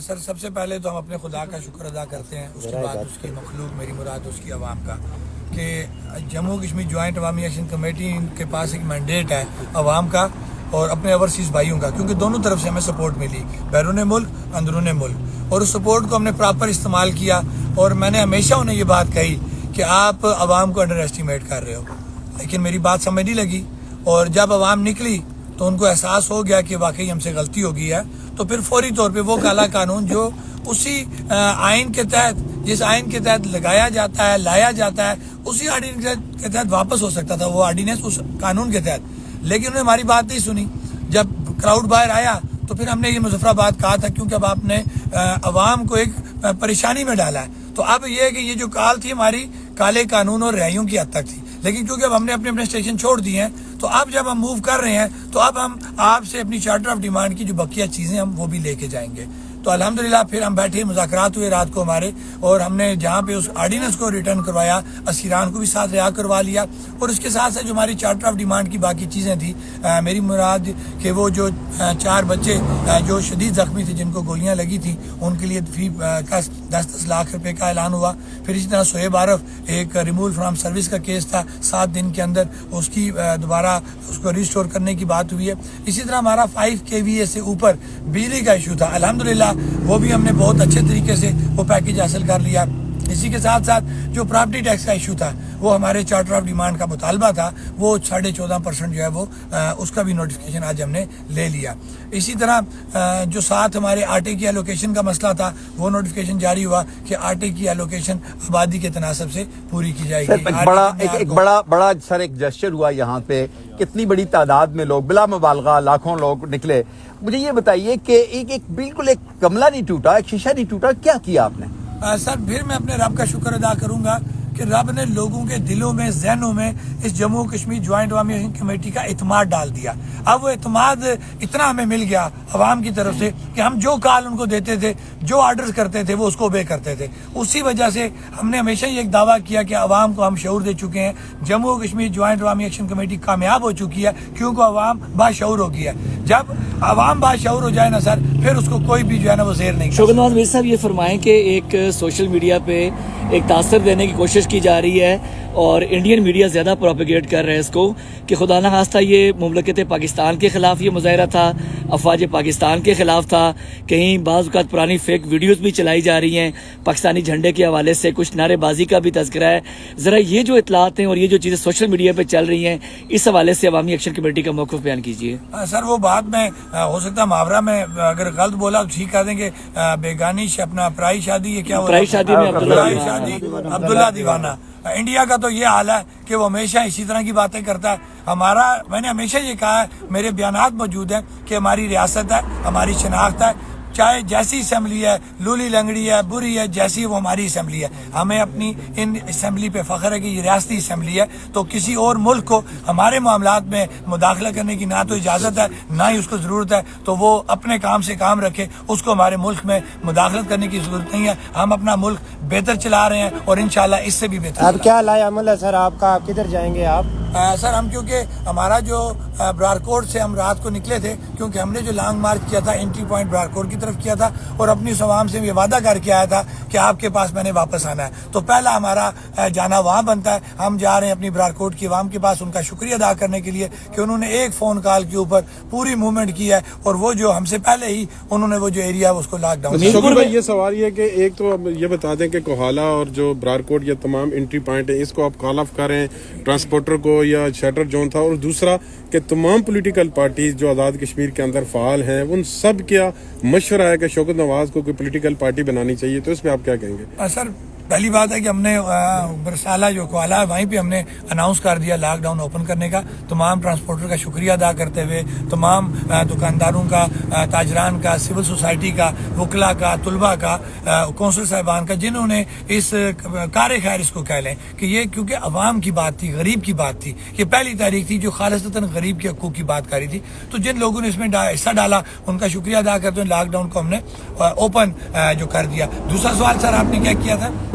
سر سب سے پہلے تو ہم اپنے خدا کا شکر ادا کرتے ہیں، اس کے بعد اس کی مخلوق، میری مراد اس کی عوام کا، کہ جموں کشمیر جوائنٹ عوامی ایکشن کمیٹی کے پاس ایک مینڈیٹ ہے عوام کا اور اپنے اوورسیز بھائیوں کا، کیونکہ دونوں طرف سے ہمیں سپورٹ ملی، بیرون ملک اندرون ملک، اور اس سپورٹ کو ہم نے پراپر استعمال کیا. اور میں نے ہمیشہ انہیں یہ بات کہی کہ آپ عوام کو انڈر ایسٹیمیٹ کر رہے ہو، لیکن میری بات سمجھ نہیں لگی. اور جب عوام نکلی تو ان کو احساس ہو گیا کہ واقعی ہم سے غلطی ہو گئی ہے، تو پھر فوری طور پہ وہ کالا قانون جو اسی آئین کے تحت، جس آئین کے تحت لگایا جاتا ہے، لایا جاتا ہے، اسی آرڈیننس کے تحت واپس ہو سکتا تھا وہ آرڈیننس اس قانون کے تحت، لیکن انہوں نے ہماری بات نہیں سنی. جب کراؤڈ باہر آیا تو پھر ہم نے یہ مظفرآباد کہا تھا، کیونکہ اب آپ نے عوام کو ایک پریشانی میں ڈالا ہے. تو اب یہ ہے کہ یہ جو کال تھی ہماری کالے قانون اور رہائیوں کی حد تک تھی، لیکن کیونکہ اب ہم نے اپنے اسٹیشن چھوڑ دیے ہیں، تو اب جب ہم موو کر رہے ہیں تو اب ہم آپ سے اپنی چارٹر آف ڈیمانڈ کی جو بقیہ چیزیں ہم وہ بھی لے کے جائیں گے. تو الحمدللہ پھر ہم بیٹھے، مذاکرات ہوئے رات کو ہمارے، اور ہم نے جہاں پہ اس آرڈیننس کو ریٹرن کروایا، اسیران کو بھی ساتھ رہا کروا لیا، اور اس کے ساتھ ساتھ جو ہماری چارٹر آف ڈیمانڈ کی باقی چیزیں تھیں، میری مراد کہ وہ جو 4 بچے جو شدید زخمی تھے جن کو گولیاں لگی تھیں، ان کے لیے فی کا 10 لاکھ روپے کا اعلان ہوا. پھر اسی طرح شعیب عارف ایک ریموول فرام سروس کا کیس تھا، 7 دن کے اندر اس کی دوبارہ اس کو ریسٹور کرنے کی بات ہوئی ہے. اسی طرح ہمارا 5 kVA سے اوپر بجلی کا ایشو تھا، الحمدللہ وہ بھی ہم نے بہت اچھے طریقے سے وہ پیکیج حاصل کر لیا. اسی کے ساتھ ساتھ جو پراپرٹی ٹیکس کا ایشو تھا، وہ ہمارے چارٹر آف ڈیمانڈ کا مطالبہ تھا، وہ 14.5% جو ہے وہ اس کا بھی نوٹیفیکیشن آج ہم نے لے لیا. اسی طرح جو ساتھ ہمارے آٹے کی ایلوکیشن کا مسئلہ تھا، وہ نوٹیفیکیشن جاری ہوا کہ آٹے کی ایلوکیشن آبادی کے تناسب سے پوری کی جائے گی. ایک بڑا سر ایک جسچر ہوا یہاں پہ، کتنی بڑی تعداد میں لوگ، بلا مبالغہ لاکھوں لوگ نکلے. مجھے یہ بتائیے کہ ایک بالکل ایک گملہ نہیں ٹوٹا، ایک شیشہ نہیں ٹوٹا، کیا کیا آپ نے؟ سر پھر میں اپنے رب کا شکر ادا کروں گا کہ رب نے لوگوں کے دلوں میں، ذہنوں میں اس جموں کشمیر جوائنٹ عوامی ایکشن کمیٹی کا اعتماد ڈال دیا. اب وہ اعتماد اتنا ہمیں مل گیا عوام کی طرف سے کہ ہم جو کال ان کو دیتے تھے، جو آرڈرز کرتے تھے، وہ اس کو اوبے کرتے تھے. اسی وجہ سے ہم نے ہمیشہ یہ ایک دعویٰ کیا کہ عوام کو ہم شعور دے چکے ہیں، جموں کشمیر جوائنٹ عوامی ایکشن کمیٹی کامیاب ہو چکی ہے، کیونکہ عوام باشعور ہو گیا ہے. جب عوام باشعور ہو جائے نا سر، پھر اس کو کوئی بھی جو ہے نا وہ زیر نہیں. شوکت نواز میر صاحب یہ فرمائیں کہ ایک سوشل میڈیا پہ ایک تاثر دینے کی کوشش کی جا رہی ہے اور انڈین میڈیا زیادہ پروپیگیٹ کر رہے ہیں اس کو کہ خدا نہ خواستہ یہ مملکت پاکستان کے خلاف یہ مظاہرہ تھا، افواج پاکستان کے خلاف تھا، کہیں بعض اوقات پرانی فیک ویڈیوز بھی چلائی جا رہی ہیں، پاکستانی جھنڈے کے حوالے سے کچھ نعرے بازی کا بھی تذکرہ ہے. ذرا یہ جو اطلاعات ہیں اور یہ جو چیزیں سوشل میڈیا پہ چل رہی ہیں، اس حوالے سے عوامی ایکشن کمیٹی کا موقف بیان کیجیے. سر وہ بات میں ہو سکتا ہے محاورہ میں اگر غلط بولا تو ٹھیک کر دیں گے، بیگانی اپنا پرائی شادی، یہ کیا پرائی شادی میں عبداللہ دیوانہ. انڈیا کا تو یہ حال ہے کہ وہ ہمیشہ اسی طرح کی باتیں کرتا ہے. میں نے ہمیشہ یہ کہا ہے، میرے بیانات موجود ہیں کہ ہماری ریاست ہے، ہماری شناخت ہے، چاہے جیسی اسمبلی ہے، لولی لنگڑی ہے، بری ہے، جیسی وہ ہماری اسمبلی ہے. ہمیں اپنی ان اسمبلی پہ فخر ہے کہ یہ ریاستی اسمبلی ہے. تو کسی اور ملک کو ہمارے معاملات میں مداخلہ کرنے کی نہ تو اجازت ہے، نہ ہی اس کو ضرورت ہے. تو وہ اپنے کام سے کام رکھے، اس کو ہمارے ملک میں مداخلت کرنے کی ضرورت نہیں ہے. ہم اپنا ملک بہتر چلا رہے ہیں اور انشاءاللہ اس سے بھی بہتر. اب کیا لائے عمل ہے سر آپ کا؟ آپ کدھر جائیں گے آپ؟ سر ہم کیونکہ ہمارا جو برارکوٹ سے ہم رات کو نکلے تھے، کیونکہ ہم نے جو لانگ مارچ کیا تھا انٹری پوائنٹ برارکوٹ کی طرف کیا تھا، اور اپنی عوام سے یہ وعدہ کر کے آیا تھا کہ آپ کے پاس میں نے واپس آنا ہے. تو پہلا ہمارا جانا وہاں بنتا ہے. ہم جا رہے ہیں اپنی برارکوٹ کی عوام کے پاس، ان کا شکریہ ادا کرنے کے لیے کہ انہوں نے ایک فون کال کے اوپر پوری موومنٹ کی ہے، اور وہ جو ہم سے پہلے ہی انہوں نے وہ جو ایریا ہے اس کو لاک ڈاؤن. شکر بھائی یہ سوال یہ کہ ایک تو اب یہ بتا دیں کہ کوہالہ اور جو برارکوٹ یا تمام انٹری پوائنٹ ہیں، اس کو آپ کال آف کریں ٹرانسپورٹر کو یا شٹر زون تھا، اور دوسرا کہ تمام پولیٹیکل پارٹیز جو آزاد کشمیر کے اندر فعال ہیں ان سب کیا مشورہ ہے کہ شوکت نواز کو کوئی پولیٹیکل پارٹی بنانی چاہیے، تو اس پہ آپ کیا کہیں گے؟ سر پہلی بات ہے کہ ہم نے برسالہ جو کوالہ ہے وہیں پہ ہم نے اناؤنس کر دیا لاک ڈاؤن اوپن کرنے کا. تمام ٹرانسپورٹر کا شکریہ ادا کرتے ہوئے، تمام دکانداروں کا، تاجران کا، سول سوسائٹی کا، وکلا کا، طلباء کا، کونسل صاحبان کا، جنہوں نے اس کار خیر اس کو کہہ لیں کہ یہ کیونکہ عوام کی بات تھی، غریب کی بات تھی، یہ پہلی تاریخ تھی جو خالصتاً غریب کے حقوق کی بات کری تھی. تو جن لوگوں نے اس میں حصہ ڈالا ان کا شکریہ ادا کرتے ہوئے لاک ڈاؤن کو ہم نے اوپن جو کر دیا. دوسرا سوال سر آپ نے کیا کیا تھا؟